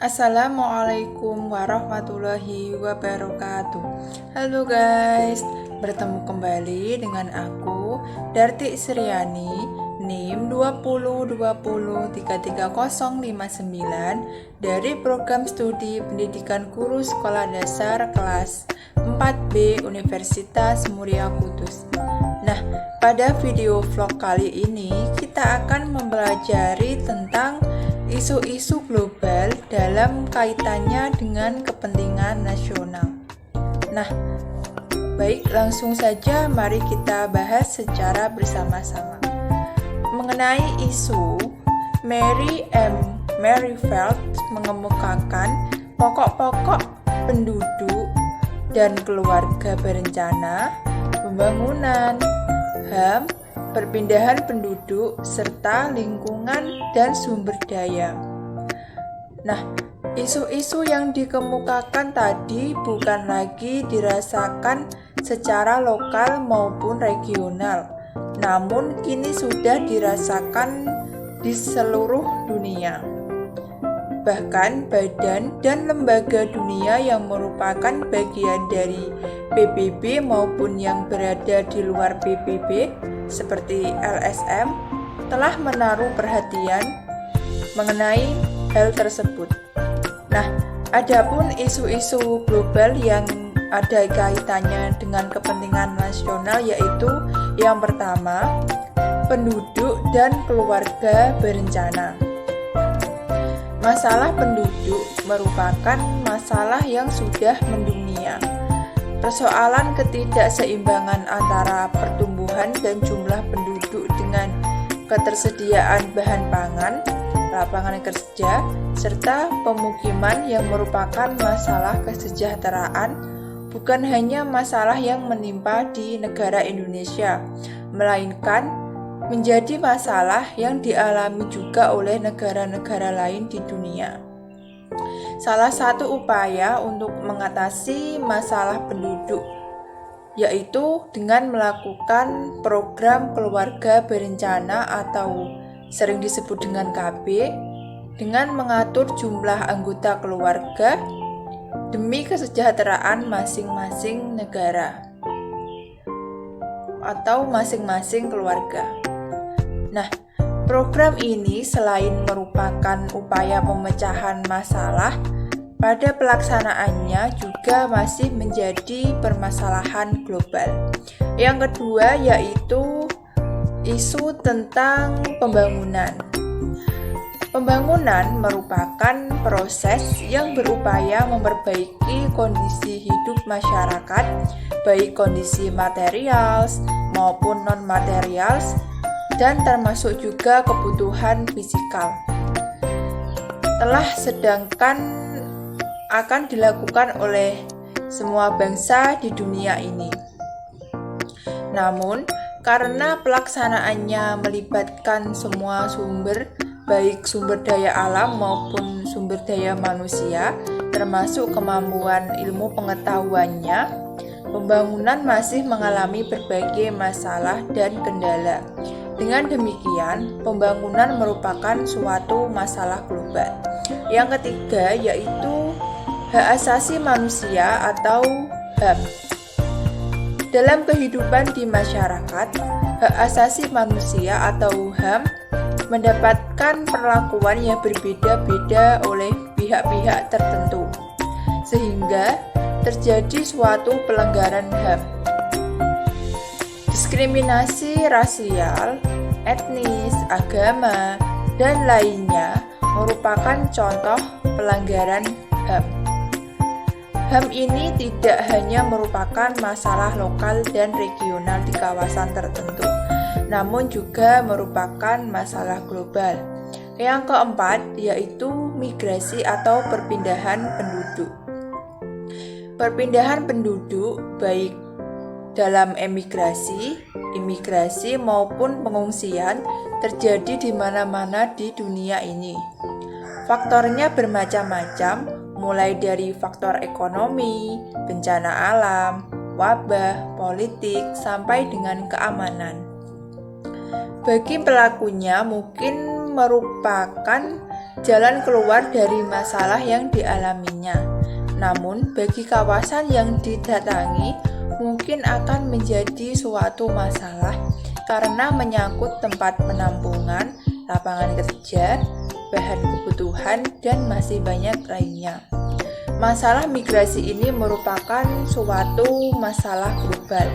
Assalamualaikum warahmatullahi wabarakatuh. Halo guys, bertemu kembali dengan aku Darti Sriani, NIM 2020333059 dari program studi pendidikan guru sekolah dasar kelas 4B Universitas Muria Kudus. Nah, pada video vlog kali ini kita akan mempelajari tentang isu-isu global dalam kaitannya dengan kepentingan nasional. Nah, baik, langsung saja mari kita bahas secara bersama-sama. Mengenai isu, Mary M. Merrifield mengemukakan pokok-pokok penduduk dan keluarga berencana, pembangunan, HAM, perpindahan penduduk, serta lingkungan dan sumber daya. Nah, isu-isu yang dikemukakan tadi bukan lagi dirasakan secara lokal maupun regional, namun kini sudah dirasakan di seluruh dunia. Bahkan badan dan lembaga dunia yang merupakan bagian dari PBB maupun yang berada di luar PBB seperti LSM telah menaruh perhatian mengenai hal tersebut. Nah, adapun isu-isu global yang ada kaitannya dengan kepentingan nasional yaitu yang pertama, penduduk dan keluarga berencana. Masalah penduduk merupakan masalah yang sudah mendunia. Persoalan ketidakseimbangan antara pertumbuhan dan jumlah penduduk dengan ketersediaan bahan pangan, lapangan kerja, serta pemukiman yang merupakan masalah kesejahteraan bukan hanya masalah yang menimpa di negara Indonesia, melainkan menjadi masalah yang dialami juga oleh negara-negara lain di dunia. Salah satu upaya untuk mengatasi masalah penduduk yaitu dengan melakukan program keluarga berencana atau sering disebut dengan KB, dengan mengatur jumlah anggota keluarga demi kesejahteraan masing-masing negara atau masing-masing keluarga. Nah, program ini selain merupakan upaya pemecahan masalah, pada pelaksanaannya juga masih menjadi permasalahan global. Yang kedua yaitu isu tentang pembangunan. Pembangunan merupakan proses yang berupaya memperbaiki kondisi hidup masyarakat, baik kondisi material maupun non-material, dan termasuk juga kebutuhan fisikal. Sedangkan akan dilakukan oleh semua bangsa di dunia ini. Namun, karena pelaksanaannya melibatkan semua sumber, baik sumber daya alam maupun sumber daya manusia, termasuk kemampuan ilmu pengetahuannya, pembangunan masih mengalami berbagai masalah dan kendala. Dengan demikian, pembangunan merupakan suatu masalah global. Yang ketiga yaitu hak asasi manusia atau HAM. Dalam kehidupan di masyarakat, hak asasi manusia atau HAM mendapatkan perlakuan yang berbeda-beda oleh pihak-pihak tertentu, sehingga terjadi suatu pelanggaran HAM. Diskriminasi rasial, etnis, agama, dan lainnya merupakan contoh pelanggaran HAM. HAM ini tidak hanya merupakan masalah lokal dan regional di kawasan tertentu, namun juga merupakan masalah global. Yang keempat yaitu migrasi atau perpindahan penduduk. Perpindahan penduduk baik dalam imigrasi maupun pengungsian terjadi di mana-mana di dunia ini. Faktornya bermacam-macam, mulai dari faktor ekonomi, bencana alam, wabah, politik, sampai dengan keamanan. Bagi pelakunya mungkin merupakan jalan keluar dari masalah yang dialaminya. Namun, bagi kawasan yang didatangi, mungkin akan menjadi suatu masalah karena menyangkut tempat penampungan, lapangan kerja, bahan kebutuhan, dan masih banyak lainnya. Masalah migrasi ini merupakan suatu masalah global.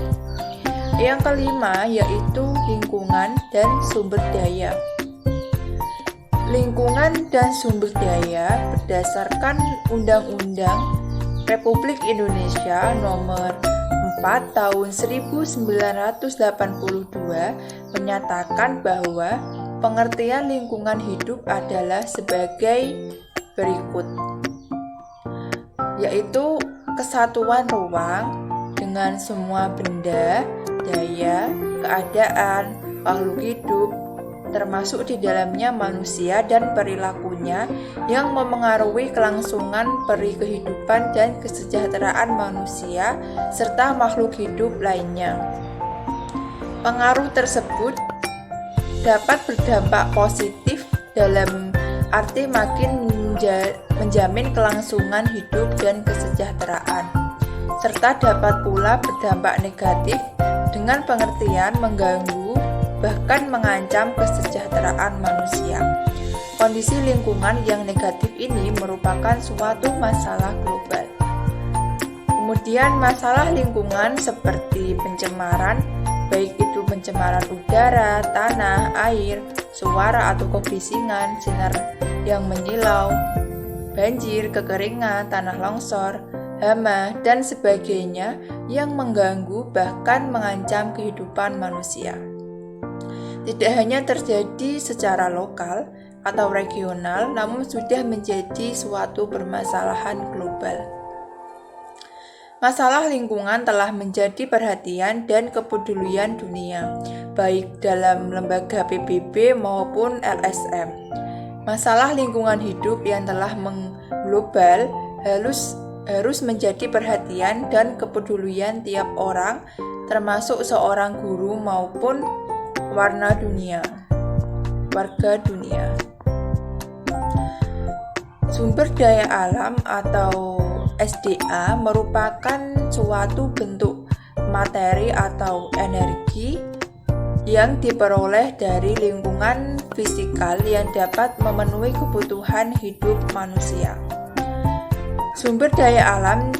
Yang kelima yaitu lingkungan dan sumber daya. Lingkungan dan sumber daya berdasarkan Undang-Undang Republik Indonesia Nomor 4 Tahun 1982 menyatakan bahwa pengertian lingkungan hidup adalah sebagai berikut, yaitu kesatuan ruang dengan semua benda, daya, keadaan, makhluk hidup, termasuk di dalamnya manusia dan perilakunya yang memengaruhi kelangsungan peri kehidupan dan kesejahteraan manusia serta makhluk hidup lainnya. Pengaruh tersebut dapat berdampak positif dalam arti makin menjamin kelangsungan hidup dan kesejahteraan, serta dapat pula berdampak negatif dengan pengertian mengganggu bahkan mengancam kesejahteraan manusia. Kondisi lingkungan yang negatif ini merupakan suatu masalah global. Kemudian masalah lingkungan seperti pencemaran, baik itu pencemaran udara, tanah, air, suara atau kebisingan, sinar yang menyilau, banjir, kekeringan, tanah longsor, hama, dan sebagainya yang mengganggu bahkan mengancam kehidupan manusia. Tidak hanya terjadi secara lokal atau regional, namun sudah menjadi suatu permasalahan global. Masalah lingkungan telah menjadi perhatian dan kepedulian dunia, baik dalam lembaga PBB maupun LSM. Masalah lingkungan hidup yang telah mengglobal harus menjadi perhatian dan kepedulian tiap orang, termasuk seorang guru maupun warga dunia. Sumber daya alam atau SDA merupakan suatu bentuk materi atau energi yang diperoleh dari lingkungan fisikal yang dapat memenuhi kebutuhan hidup manusia. Sumber daya alam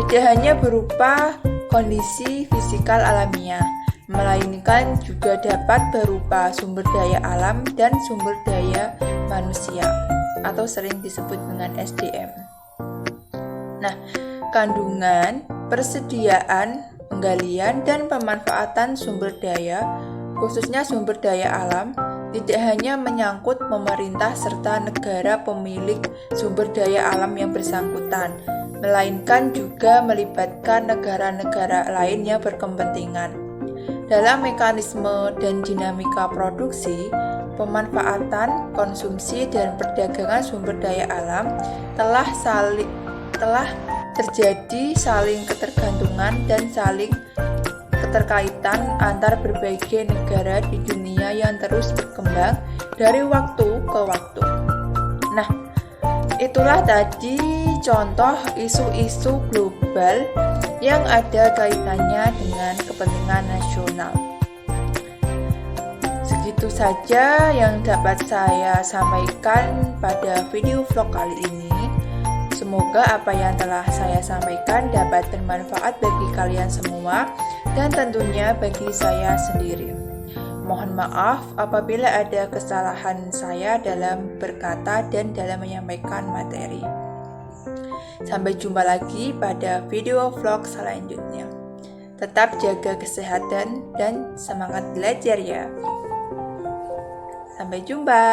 tidak hanya berupa kondisi fisikal alamiah, melainkan juga dapat berupa sumber daya alam dan sumber daya manusia atau sering disebut dengan SDM. Nah, kandungan, persediaan, penggalian, dan pemanfaatan sumber daya, khususnya sumber daya alam, tidak hanya menyangkut pemerintah serta negara pemilik sumber daya alam yang bersangkutan, melainkan juga melibatkan negara-negara lain yang berkepentingan. Dalam mekanisme dan dinamika produksi, pemanfaatan, konsumsi, dan perdagangan sumber daya alam telah terjadi saling ketergantungan dan saling keterkaitan antar berbagai negara di dunia yang terus berkembang dari waktu ke waktu. Nah, itulah tadi contoh isu-isu global yang ada kaitannya dengan kepentingan nasional. Segitu saja yang dapat saya sampaikan pada video vlog kali ini. Semoga apa yang telah saya sampaikan dapat bermanfaat bagi kalian semua dan tentunya bagi saya sendiri. Mohon maaf apabila ada kesalahan saya dalam berkata dan dalam menyampaikan materi. Sampai jumpa lagi pada video vlog selanjutnya. Tetap jaga kesehatan dan semangat belajar ya. Sampai jumpa.